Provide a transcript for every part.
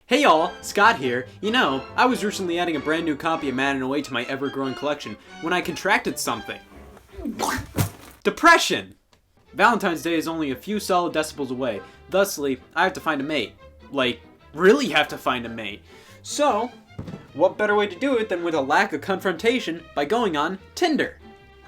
Hey y'all, Scott here. You know, I was recently adding a brand new copy of Madden Away to my ever-growing collection when I contracted something. Depression! Valentine's Day is only a few solid decibels away. Thusly, I have to find a mate. Like, really have to find a mate. So, what better way to do it than with a lack of confrontation by going on Tinder?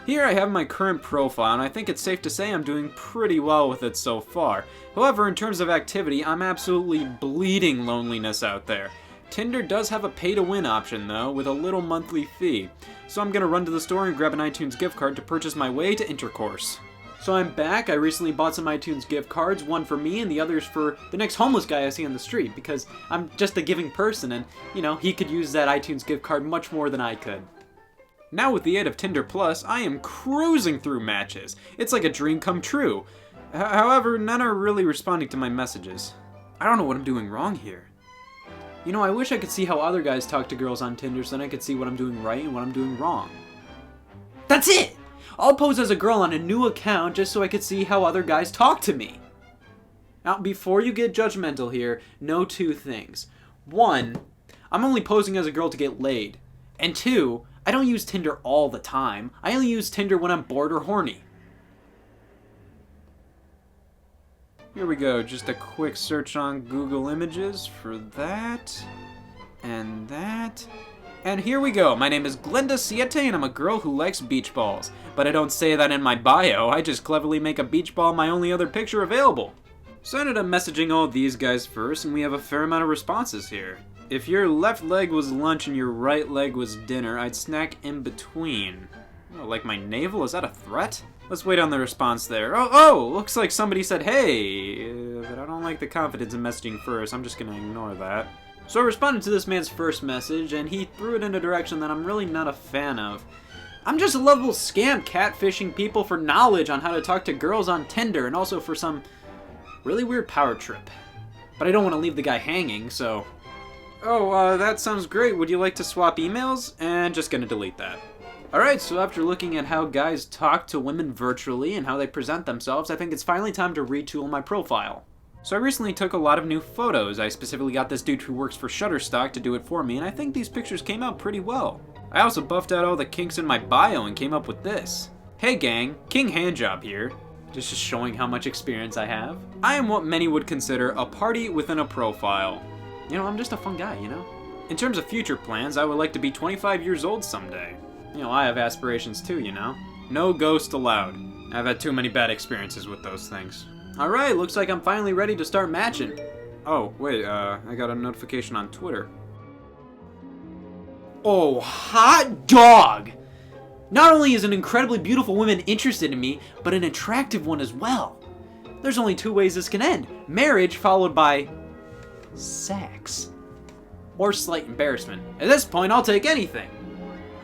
Here I have my current profile, and I think it's safe to say I'm doing pretty well with it so far. However, in terms of activity, I'm absolutely bleeding loneliness out there. Tinder does have a pay-to-win option, though, with a little monthly fee. So I'm gonna run to the store and grab an iTunes gift card to purchase my way to intercourse. So I'm back. I recently bought some iTunes gift cards, one for me and the others for the next homeless guy I see on the street, because I'm just a giving person and, you know, he could use that iTunes gift card much more than I could. Now with the aid of Tinder Plus, I am cruising through matches. It's like a dream come true. However, none are really responding to my messages. I don't know what I'm doing wrong here. You know, I wish I could see how other guys talk to girls on Tinder so then I could see what I'm doing right and what I'm doing wrong. That's it! I'll pose as a girl on a new account just so I could see how other guys talk to me. Now, before you get judgmental here, know two things. One, I'm only posing as a girl to get laid. And two, I don't use Tinder all the time. I only use Tinder when I'm bored or horny. Here we go, just a quick search on Google Images for that, and that. And here we go, my name is Glenda Siete and I'm a girl who likes beach balls. But I don't say that in my bio, I just cleverly make a beach ball my only other picture available. So I ended up messaging all these guys first and we have a fair amount of responses here. If your left leg was lunch and your right leg was dinner, I'd snack in between. Oh, like my navel? Is that a threat? Let's wait on the response there. Oh, looks like somebody said hey, but I don't like the confidence in messaging first. I'm just gonna ignore that. So I responded to this man's first message, and he threw it in a direction that I'm really not a fan of. I'm just a lovable scam catfishing people for knowledge on how to talk to girls on Tinder, and also for some really weird power trip. But I don't want to leave the guy hanging, so... Oh, that sounds great. Would you like to swap emails? And just gonna delete that. Alright, so after looking at how guys talk to women virtually and how they present themselves, I think it's finally time to retool my profile. So I recently took a lot of new photos. I specifically got this dude who works for Shutterstock to do it for me, and I think these pictures came out pretty well. I also buffed out all the kinks in my bio and came up with this. Hey gang, King Handjob here. Just showing how much experience I have. I am what many would consider a party within a profile. You know, I'm just a fun guy, you know? In terms of future plans, I would like to be 25 years old someday. You know, I have aspirations too, you know? No ghost allowed. I've had too many bad experiences with those things. Alright, looks like I'm finally ready to start matching. Oh, wait, I got a notification on Twitter. Oh, hot dog! Not only is an incredibly beautiful woman interested in me, but an attractive one as well. There's only two ways this can end. Marriage followed by... sex. Or slight embarrassment. At this point, I'll take anything.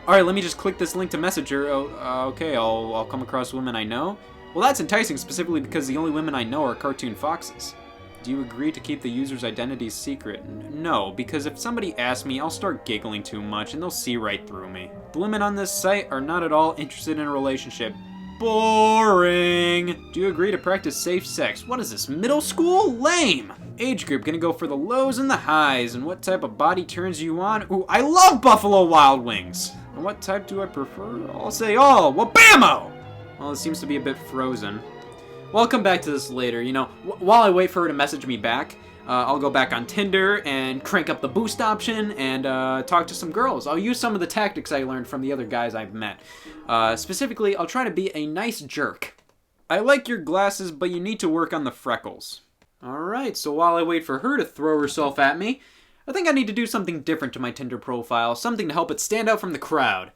Alright, let me just click this link to Messenger. Okay, I'll come across women I know. Well, that's enticing specifically because the only women I know are cartoon foxes. Do you agree to keep the user's identity secret? No, because if somebody asks me, I'll start giggling too much and they'll see right through me. The women on this site are not at all interested in a relationship. Boring! Do you agree to practice safe sex? What is this, middle school? Lame! Age group, gonna go for the lows and the highs. And what type of body turns you on? Ooh, I love Buffalo Wild Wings! And what type do I prefer? I'll say all. Wabamo! Well, it seems to be a bit frozen. Well, I'll come back to this later. You know, while I wait for her to message me back, I'll go back on Tinder and crank up the boost option and talk to some girls. I'll use some of the tactics I learned from the other guys I've met. Specifically, I'll try to be a nice jerk. I like your glasses, but you need to work on the freckles. Alright, so while I wait for her to throw herself at me, I think I need to do something different to my Tinder profile, something to help it stand out from the crowd.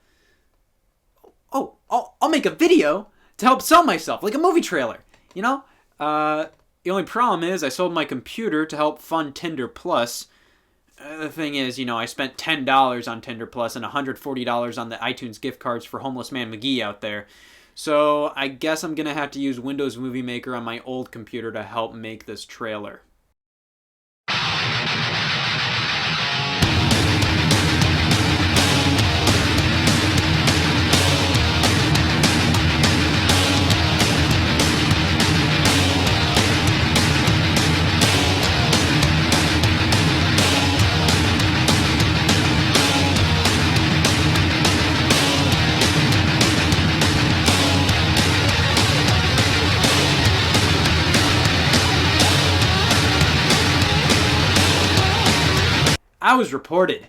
Oh, I'll make a video to help sell myself, like a movie trailer, you know? The only problem is I sold my computer to help fund Tinder Plus. The thing is, you know, I spent $10 on Tinder Plus and $140 on the iTunes gift cards for Homeless Man McGee out there. So I guess I'm gonna have to use Windows Movie Maker on my old computer to help make this trailer. I was reported.